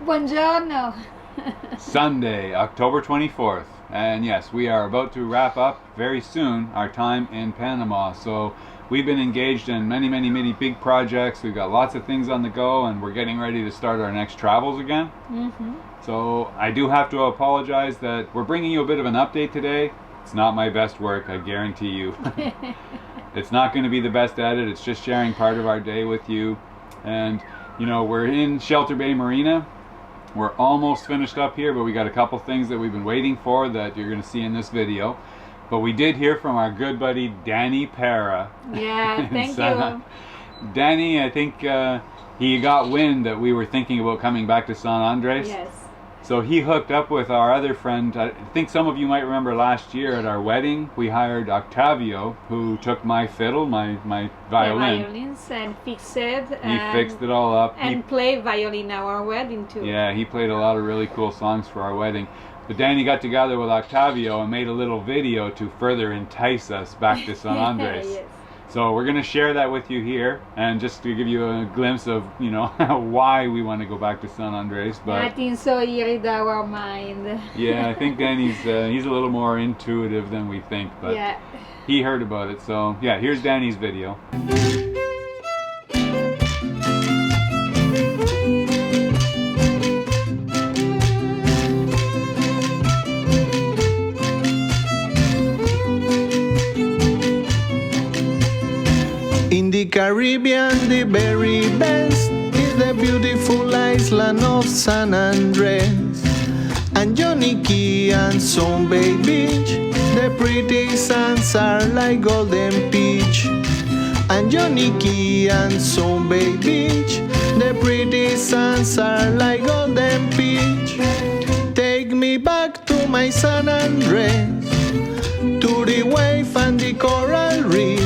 Buongiorno. Sunday, October 24th. And yes, we are about to wrap up very soon our time in Panama. So we've been engaged in many big projects. We've got lots of things on the go, and we're getting ready to start our next travels again. So I do have to apologize that we're bringing you a bit of an update today. It's not my best work, I guarantee you. It's not going to be the best at it. It's just sharing part of our day with you. And you know, we're in Shelter Bay Marina. We're almost finished up here, but we got a couple things that we've been waiting for that you're going to see in this video. But we did hear from our good buddy Danny Para. Yeah, thank you. Danny, I think he got wind that we were thinking about coming back to San Andres. Yes. So he hooked up with our other friend. I think some of you might remember last year at our wedding, we hired Octavio, who took my fiddle, my violin. The violins and fixed it. He fixed it all up. And played violin at our wedding too. Yeah, he played a lot of really cool songs for our wedding. But Danny got together with Octavio and made a little video to further entice us back to San Andres. Yes. So we're going to share that with you here, and just to give you a glimpse of, you know, why we want to go back to San Andres. But I think so. He read our mind. yeah, I think Danny's he's a little more intuitive than we think, but yeah. He heard about it. So yeah, here's Danny's video. In the Caribbean, the very best is the beautiful island of San Andres. And Johnny Key and Sun Bay Beach, the pretty sands are like golden peach. And Johnny Key and Sun Bay Beach, the pretty sands are like golden peach. Take me back to my San Andres, to the wave and the coral reef.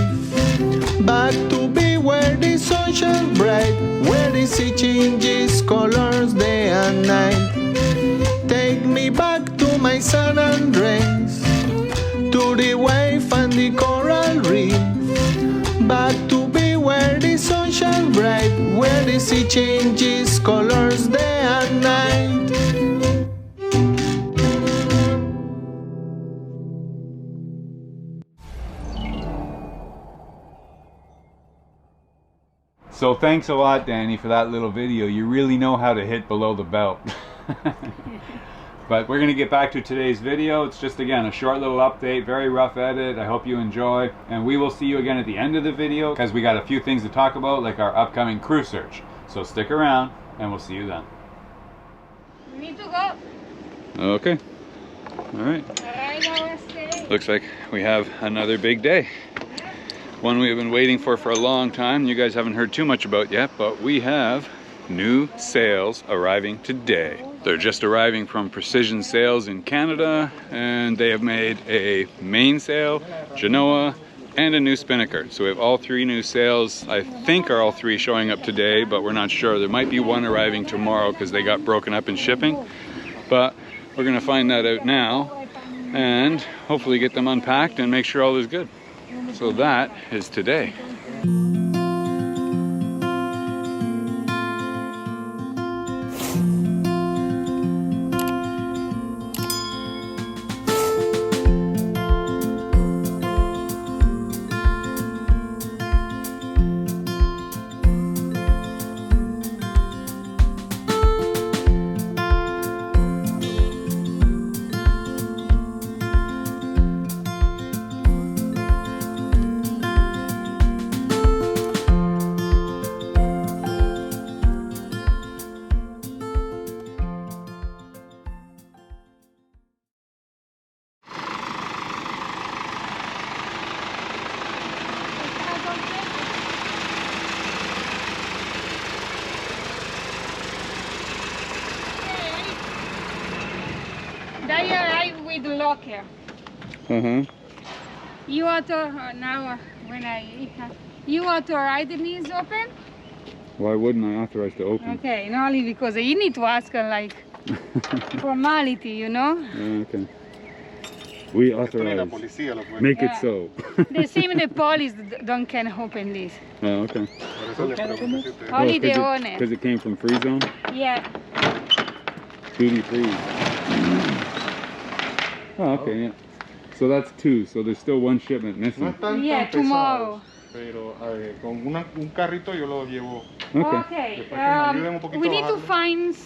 Back to be where the sun shines bright, where the sea changes colors day and night. Take me back to my San Andres, to the wave and the coral reef. Back to be where the sun shines bright, where the sea changes colors day and night. So thanks a lot, Danny, for that little video. You really know how to hit below the belt. But we're going to get back to today's video. It's just, again, a short little update, very rough edit. I hope you enjoy. And we will see you again at the end of the video, because we got a few things to talk about, like our upcoming crew search. So stick around, and we'll see you then. We need to go. Okay. All right. Looks like we have another big day. One we've been waiting for a long time. You guys haven't heard too much about yet, but we have new sails arriving today. They're just arriving from Precision Sails in Canada, and they have made a mainsail, genoa, and a new spinnaker. So we have all three new sails. I think are all three showing up today, but we're not sure. There might be one arriving tomorrow because they got broken up in shipping. But we're gonna find that out now and hopefully get them unpacked and make sure all is good. So that is today. They arrive with locker. You want to now you authorize the knees open? Why wouldn't I authorize to open? Okay, not only because you need to ask like formality, you know? Okay. We authorize. Make it so. The same the police don't can open this. Oh, okay. Only the owner. Because it came from free zone? Yeah. Duty free. Oh, okay, yeah. So that's 2, so there's still 1 shipment No missing. están Yeah, tan tomorrow. pesados, pero con un carrito yo lo llevo. Okay. Okay. Después que me ayuden un poquito We a need to bajarle. find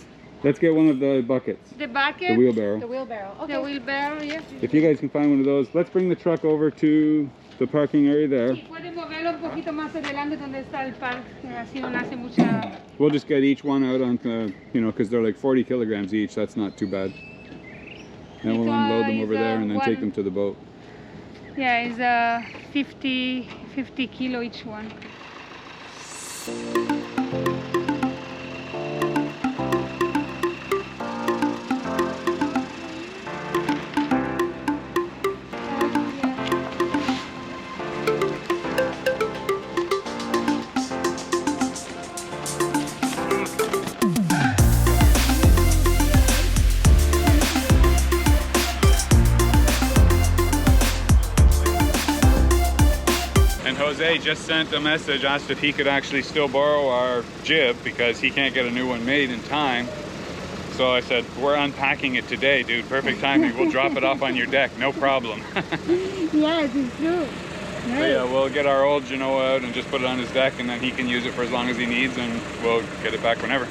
Let's get one of the buckets. the bucket. The wheelbarrow. The wheelbarrow. Okay. The wheelbarrow, yes. If you guys can find one of those, let's bring the truck over to the parking area there. Y puede moverlo un poquito más adelante donde está el parque, así no hace mucha. We'll just get each one out on, you know, because they're like 40 kilograms each. That's not too bad. And we'll unload them over there and then take them to the boat. Yeah, it's 50 kilo each one. Jose just sent a message, asked if he could actually still borrow our jib because he can't get a new one made in time. So I said, we're unpacking it today, dude. Perfect timing. We'll drop it off on your deck, no problem. Yes, it's true. So yeah, we'll get our old Genoa out and just put it on his deck, and then he can use it for as long as he needs, and we'll get it back whenever.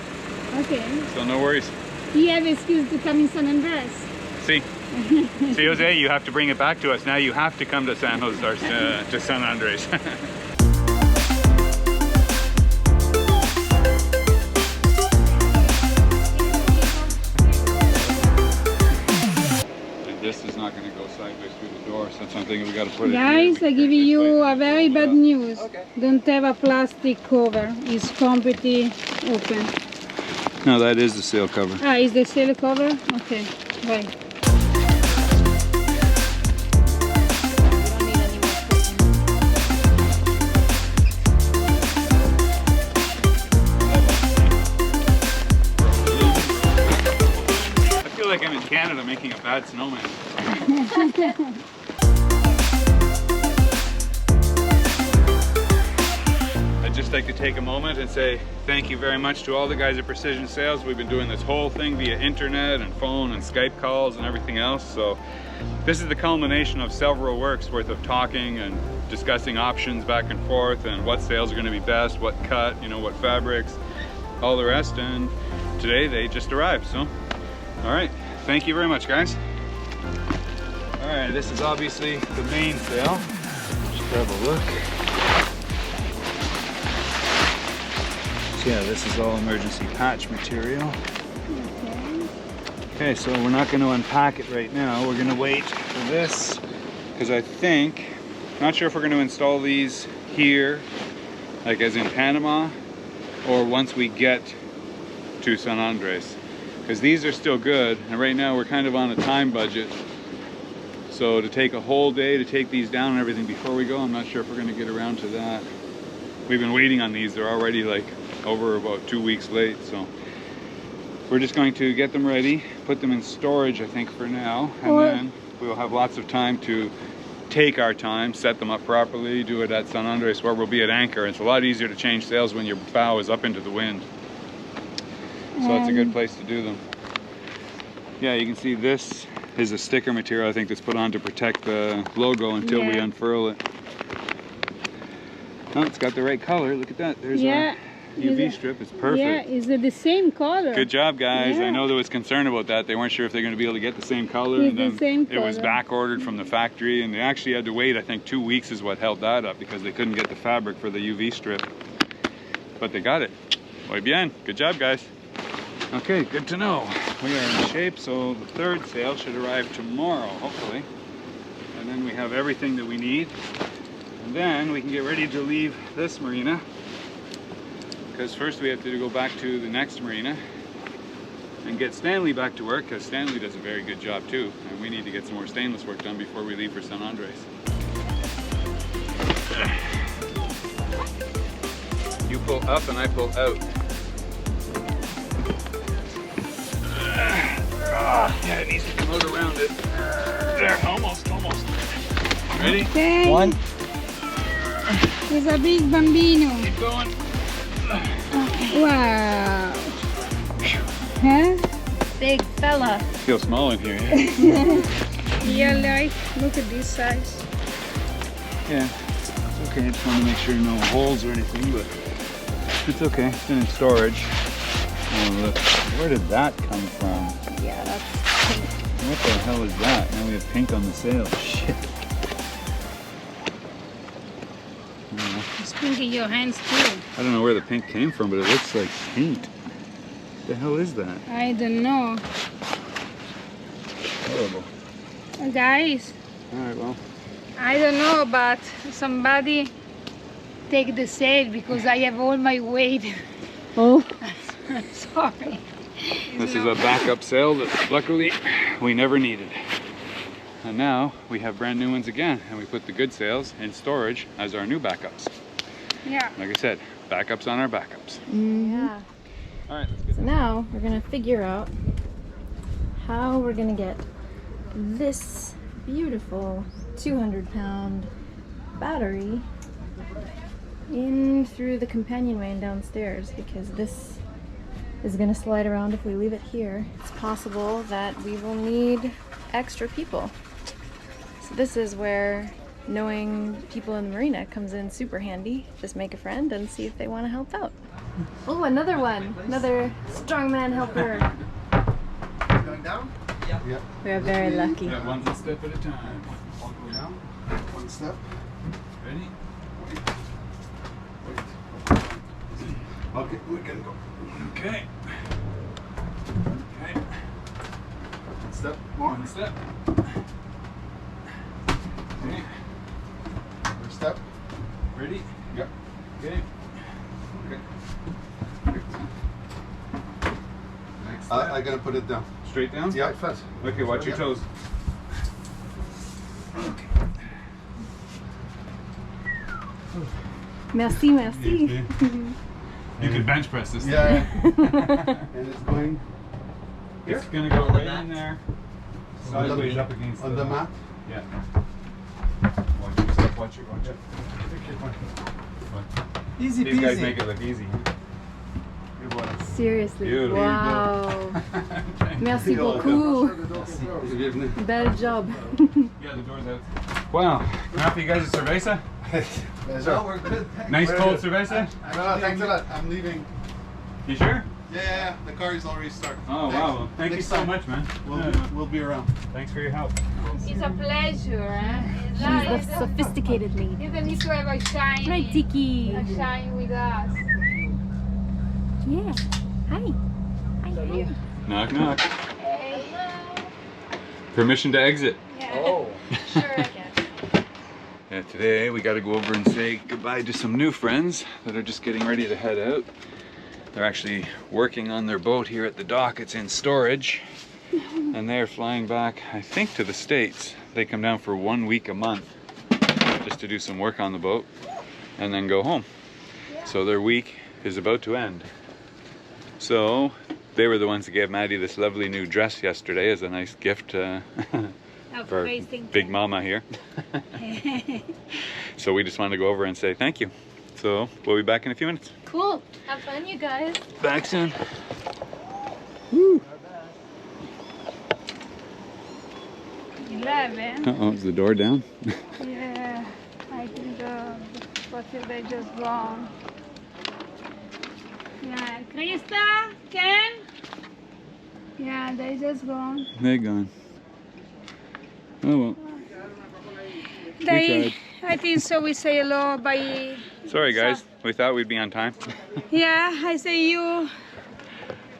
Okay. So no worries. You have excuse to come in San Andres. See, Jose, you have to bring it back to us. Now you have to come to San Jose, or to San Andres. This is not going to go sideways through the door, so that's something we got to put it Guys, I give you a very bad news. Okay. Don't have a plastic cover. It's completely open. No, that is the sail cover. Ah, is the sail cover? Okay, right. I feel like I'm in Canada making a bad snowman. I'd just like to take a moment and say thank you very much to all the guys at Precision Sales. We've been doing this whole thing via internet and phone and Skype calls and everything else. So this is the culmination of several works worth of talking and discussing options back and forth and what sales are going to be best, what cut, you know, what fabrics, all the rest. And today they just arrived. So all right, thank you very much, guys. All right, this is obviously the main sail. Just grab a look. So yeah, this is all emergency patch material. Okay, so we're not going to unpack it right now. We're going to wait for this because I think, not sure if we're going to install these here, like as in Panama, or once we get to San Andres. Because these are still good, and right now we're kind of on a time budget. So to take a whole day to take these down and everything before we go, I'm not sure if we're going to get around to that. We've been waiting on these. They're already like over about 2 weeks late, so we're just going to get them ready, put them in storage, I think, for now, and then we'll have lots of time to take our time, set them up properly, do it at San Andres where we'll be at anchor. It's a lot easier to change sails when your bow is up into the wind. So it's a good place to do them. Yeah, you can see this is a sticker material, I think, that's put on to protect the logo until we unfurl it. Oh, it's got the right color. Look at that. There's our UV strip. It's perfect. Yeah, is it the same color? Good job, guys. Yeah. I know there was concern about that. They weren't sure if they're going to be able to get the same color. It's and then the same it was color. back ordered from the factory, and they actually had to wait, I think, 2 weeks is what held that up because they couldn't get the fabric for the UV strip. But they got it. Muy bien. Good job, guys. Okay, good to know. We are in shape, so the third sail should arrive tomorrow, hopefully. And then we have everything that we need. And then we can get ready to leave this marina. Because first we have to go back to the next marina and get Stanley back to work, because Stanley does a very good job too. And we need to get some more stainless work done before we leave for San Andres. You pull up and I pull out. Yeah, it needs to come out around it. There, almost. Ready? Okay. One. It's a big bambino. Keep going. Wow. Huh? big fella. Feels small in here, yeah? Yeah, like, look at this size. Yeah, it's okay. I just want to make sure no holes or anything, but it's okay. It's in storage. Oh, look. Where did that come from? Yeah, that's pink. What the hell is that? Now we have pink on the sail. Shit. It's pink in your hands too. I don't know where the pink came from, but it looks like paint. What the hell is that? I don't know. Horrible. Guys, Alright, well. I don't know, but somebody take the sail because I have all my weight. Oh. Sorry. This is a backup sail that luckily we never needed. And now we have brand new ones again, and we put the good sails in storage as our new backups. Yeah. Like I said, backups on our backups. Yeah. Alright, let's get So now we're gonna figure out how we're gonna get this beautiful 200-pound battery in through the companionway and downstairs, because this is gonna slide around if we leave it here. It's possible that we will need extra people. So this is where knowing people in the marina comes in super handy. Just make a friend and see if they want to help out. Oh, another one. Another strongman helper. Going down? Yeah. We're very lucky. Yeah, one step at a time. All the way down. One step. Ready? Okay, we can go. Okay. Okay. One step more. One step. Okay. Another step. Ready? Yeah. Okay. Okay. Next step. I'm gonna put it down. Straight down? Yeah, fast. Okay, watch your toes. Merci, merci. You could bench press this thing. Yeah. And it's going here? It's gonna go right in there. On the- Sideways up against on the mat. Yeah. Watch yourself, watch it. Easy These guys peasy. make it look easy. Good boy. Seriously. Beautiful. Wow. Merci You're beaucoup. Good evening. Bel job. Yeah, the door's out. Wow. Can I offer you guys a cerveza? No, we're good. Nice cold cerveza? No, thanks a lot. I'm leaving. You sure? Yeah. The car is already started. Oh, wow. Thank you Next so time. much, man. We'll be around. Thanks for your help. It's a pleasure. She's the sophisticated lead. You don't need to have a shine. Right, Tiki. A shine with us. Yeah. Hi. Hi. Knock, knock. Permission to exit. Oh. Sure, I can. Yeah, today we got to go over and say goodbye to some new friends that are just getting ready to head out. They're actually working on their boat here at the dock. It's in storage. And they're flying back, I think, to the States. They come down for 1 week a month just to do some work on the boat and then go home. So their week is about to end. So they were the ones that gave Maddie this lovely new dress yesterday as a nice gift for Big Mama here. So we just wanted to go over and say thank you. So we'll be back in a few minutes. Cool. Have fun, you guys. Back soon. Woo. 11. Uh-oh, is the door down? Yeah, I think they just gone. Yeah, Krista, Ken? Yeah, they just gone. They're gone. Oh well. They, I think so. We say hello by. Sorry guys, we thought we'd be on time. Yeah, I say you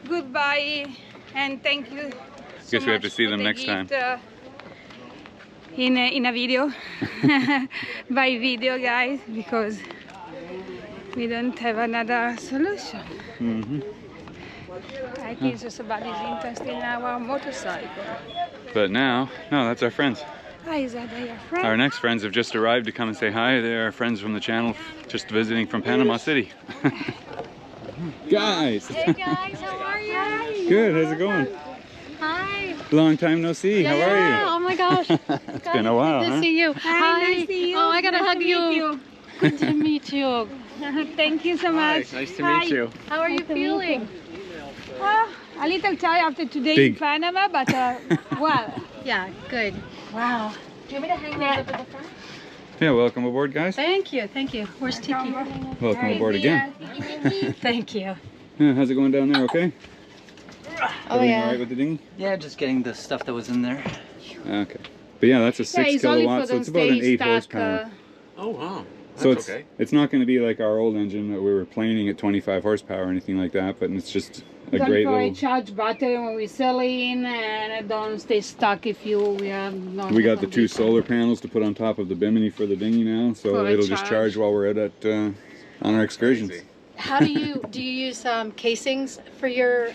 goodbye and thank you. So Guess we have to much see for them the next time. gift, in a video, by video, guys, because we don't have another solution. Mm-hmm. I think so somebody's interested in our motorcycle. But now, no, that's our friends. Ah, is that your friend? Our next friends have just arrived to come and say hi. They are friends from the channel, just visiting from Panama City. Guys! Hey guys, how are you? Good, how's it going? Hi. Long time no see, how are you? Oh my gosh. It's been a while, Good to huh? see you. Hi, nice to see you. Oh, I gotta Nice hug to you. meet you. Good to meet you. Thank you so much. Nice to meet you. How are you feeling? Oh, A little tired after today Big. in Panama, but well. Yeah, good. Wow. Do you want me to hang these up at the front? Yeah, welcome aboard, guys. Thank you, thank you. Where's Tiki? Welcome aboard again. Thank you. Yeah, how's it going down there? Okay. Oh Everything yeah. all right with the dinghy? Yeah, just getting the stuff that was in there. Okay. But yeah, that's a 6 it's only kilowatt, for so them it's about an stay 8 stuck, horsepower. Oh wow. So That's it's not going to be like our old engine that we were planing at 25 horsepower or anything like that, but it's just a Don't great forget little... charge battery when we sell in, and don't stay stuck if we have not. We got the 2 solar panels to put on top of the bimini for the dinghy now, so For a it'll just charge while we're on our excursions. How do you use casings for your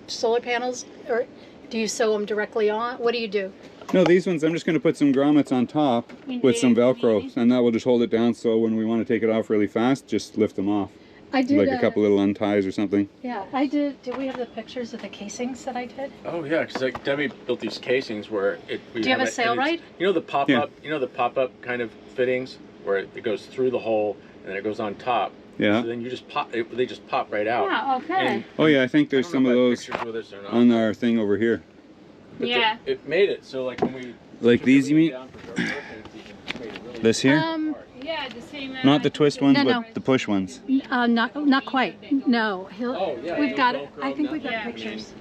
solar panels, or do you sew them directly on? What do you do? No, these ones, I'm just going to put some grommets on top with some Velcro, and that will just hold it down, so when we want to take it off really fast, just lift them off. I did Like a couple little unties or something. Yeah, I did. Do we have the pictures of the casings that I did? Oh yeah, because like Debbie built these casings where it. Do you have a sail ride? You know the pop Yeah. up. You know the pop up kind of fittings where it goes through the hole and then it goes on top. Yeah. So then you just pop. They just pop right out. Yeah, okay. And Oh yeah, I think there's I some don't of know if I those have pictures with us or not. on our thing over here. But Yeah. It made it so like when we. Like took these, the you mean? lead down for short hurricanes, it made it really This here? Yeah, the same. Not the twist ones, No, but no. the push ones. Not quite. No, Oh yeah. we've got it. Velcro I think down. we've got Yeah. pictures.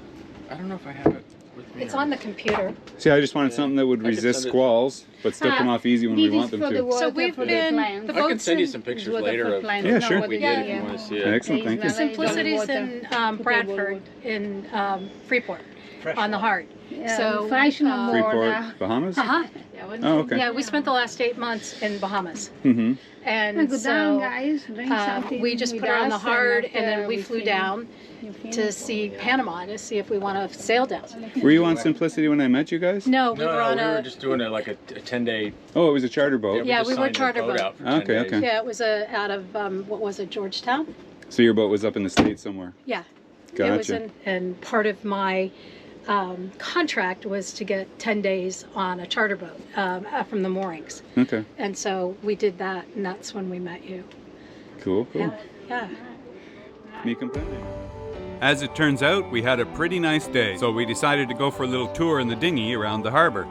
I don't know if I have it with me. It's or on the not. computer. See, I just wanted Yeah. something that would I could resist send it- squalls, but still come off easy when we This want is them for the to. water, So we've for been- the plants. the I can boats send you in- some pictures Water later for of plants, Yeah, not sure. what we it did is, if you yeah. want to see it. Excellent, thank The you. Simplicity's in Bradford, in Freeport, on the Heart. Yeah, So, fresh no more Freeport, now. Bahamas? Uh-huh. Oh, okay. Yeah, we spent the last 8 months in Bahamas. Mm-hmm. And Go down, so guys. Drink something we just with put her on the us, Heart, after and then we flew finish, down you finish. to see Panama, to see if we want to sail down. Were you on Simplicity when I met you guys? No, we No, were on we were a... just doing it like a 10-day. Oh, it was a charter boat. Yeah, just we were signed the charter boat. out for 10 Okay, days. okay. Yeah, it was out of, what was it, Georgetown? So your boat was up in the States somewhere. Yeah. It was Gotcha. and part of my contract was to get 10 days on a charter boat from the moorings. Okay, And so we did that, and that's when we met you. cool, cool. Yeah. Me comprende. As it turns out, we had a pretty nice day, so we decided to go for a little tour in the dinghy around the harbor.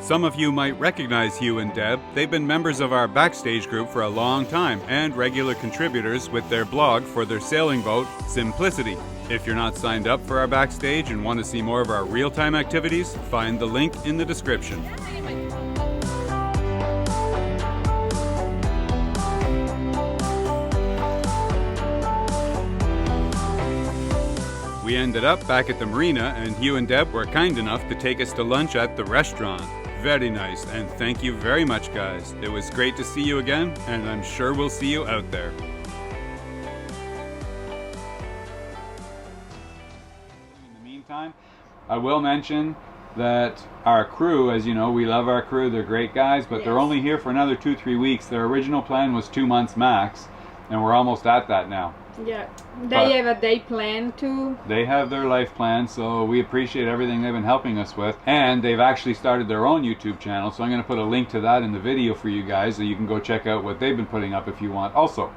Some of you might recognize Hugh and Deb. They've been members of our backstage group for a long time and regular contributors with their blog for their sailing boat, Simplicity. If you're not signed up for our backstage and want to see more of our real-time activities, find the link in the description. We ended up back at the marina, and Hugh and Deb were kind enough to take us to lunch at the restaurant. Very nice, and thank you very much, guys. It was great to see you again, and I'm sure we'll see you out there. In the meantime, I will mention that our crew, as you know, we love our crew. They're great guys, but they're only here for another 2-3 weeks. Their original plan was 2 months max, and we're almost at that now. Yeah, But- they have a day plan too. They have their life plan, so we appreciate everything they've been helping us with. And they've actually started their own YouTube channel, so I'm going to put a link to that in the video for you guys, so you can go check out what they've been putting up if you want. Also,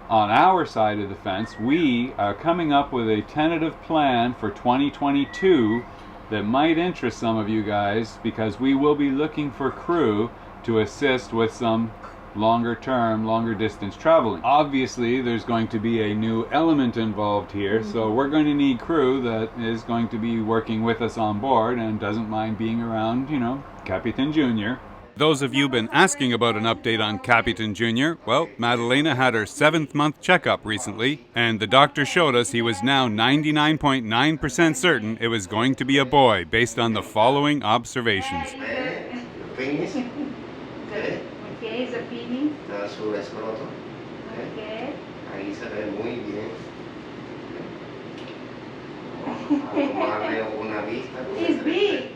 on our side of the fence, we are coming up with a tentative plan for 2022 that might interest some of you guys, because we will be looking for crew to assist with some longer term, longer distance traveling. Obviously, there's going to be a new element involved here, so we're going to need crew that is going to be working with us on board and doesn't mind being around, you know, Capitan Junior. Those of you been asking about an update on Capitan Junior, well, Madalena had her 7th month checkup recently, and the doctor showed us he was now 99.9% certain it was going to be a boy based on the following observations. Okay, is a feeling. Está su escroto. Okay. Ahí se ve muy bien. Vamos a tomarle una vista. It's big.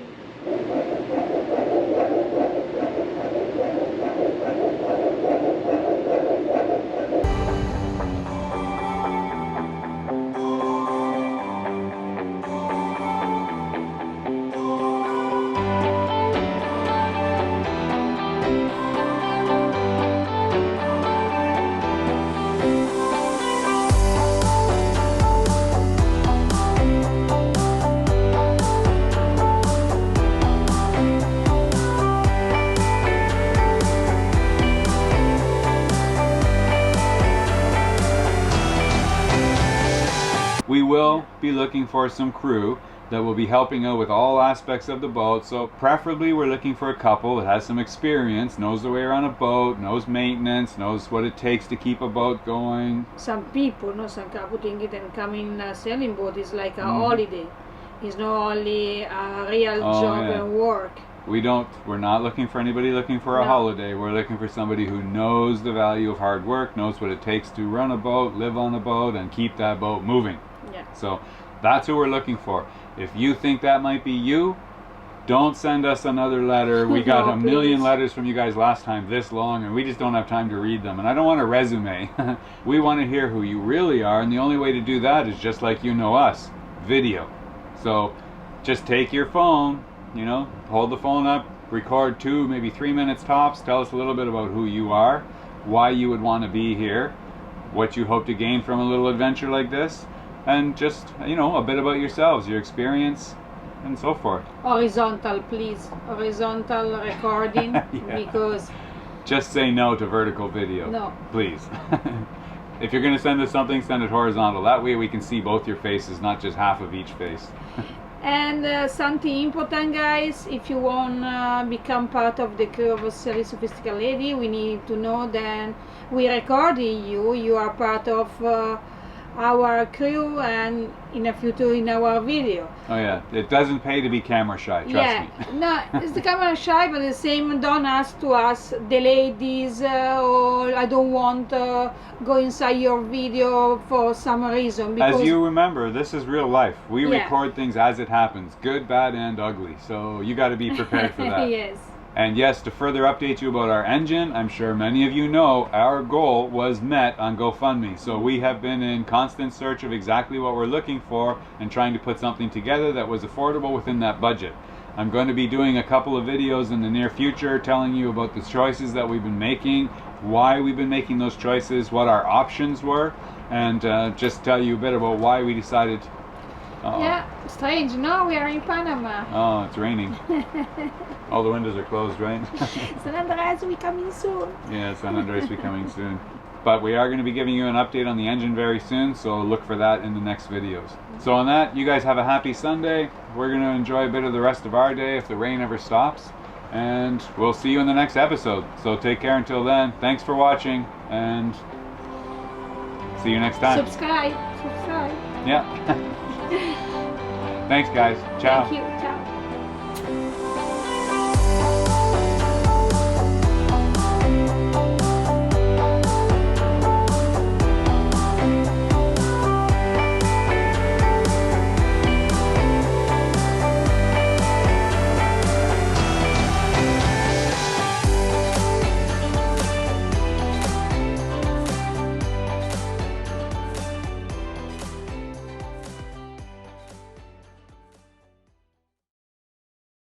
will be looking for some crew that will be helping out with all aspects of the boat. So preferably we're looking for a couple that has some experience, knows the way around a boat, knows maintenance, knows what it takes to keep a boat going. Some people, no, some couple think it and come in a sailing boat is like a holiday. It's not only a real job and work. We're not looking for anybody looking for a holiday. We're looking for somebody who knows the value of hard work, knows what it takes to run a boat, live on a boat, and keep that boat moving. Yeah. So that's who we're looking for. If you think that might be you, don't send us another letter. We got a million letters from you guys last time this long, and we just don't have time to read them. And I don't want a resume. We want to hear who you really are, and the only way to do that is just like you know us, video. So just take your phone, you know, hold the phone up, record 2, maybe 3 minutes tops, tell us a little bit about who you are, why you would want to be here, what you hope to gain from a little adventure like this, and just, you know, a bit about yourselves, your experience, and so forth. Horizontal, please. Horizontal recording, because... Just say no to vertical video. No. Please. If you're going to send us something, send it horizontal. That way we can see both your faces, not just half of each face. And something important, guys, if you want to become part of the crew of SSL Sophisticated Lady, we need to know that we recorded you. You are part of our crew and in the future in our video. Oh yeah, it doesn't pay to be camera shy, trust me. No, it's the camera shy, but the same, don't ask to us, the ladies, or I don't want to go inside your video for some reason. Because as you remember, this is real life. We record things as it happens, good, bad, and ugly. So you got to be prepared for that. Yes. And yes, to further update you about our engine, I'm sure many of you know our goal was met on GoFundMe. So we have been in constant search of exactly what we're looking for and trying to put something together that was affordable within that budget. I'm going to be doing a couple of videos in the near future telling you about the choices that we've been making, why we've been making those choices, what our options were, and just tell you a bit about why we decided. Yeah, strange. No, we are in Panama. Oh, it's raining. All the windows are closed, right? San Andreas will be coming soon. Yeah, San Andreas will be coming soon. But we are going to be giving you an update on the engine very soon, so look for that in the next videos. So on that, you guys have a happy Sunday. We're going to enjoy a bit of the rest of our day if the rain ever stops. And we'll see you in the next episode. So take care until then. Thanks for watching, and see you next time. Subscribe. Yeah. Thanks, guys. Ciao. Thank you. Ciao.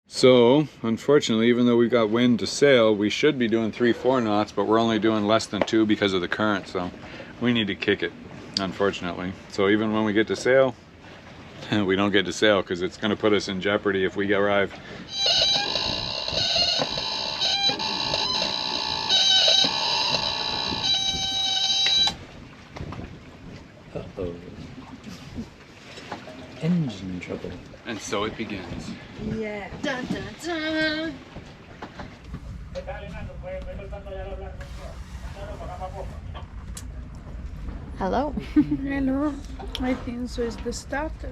So, unfortunately, even though we've got wind to sail, we should be doing 3-4 knots, but we're only doing less than 2 because of the current, so we need to kick it, unfortunately. So even when we get to sail, we don't get to sail because it's going to put us in jeopardy if we arrive. Uh-oh. Engine trouble. And so it begins. Yeah. Dun, dun, dun. Hello. Hello. I think so is the starter.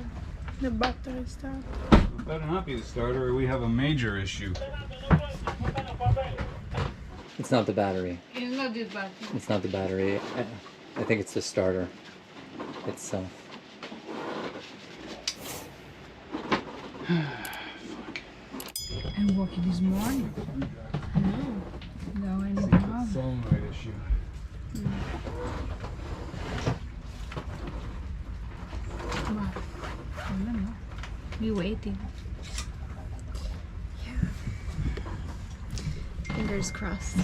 The battery starter. It better not be the starter or we have a major issue. It's not the battery. It's not this battery. It's not the battery. I think it's the starter itself. I'm working this morning. No, anything wrong. Solenoid issue. But, I don't know. We're waiting. Fingers crossed.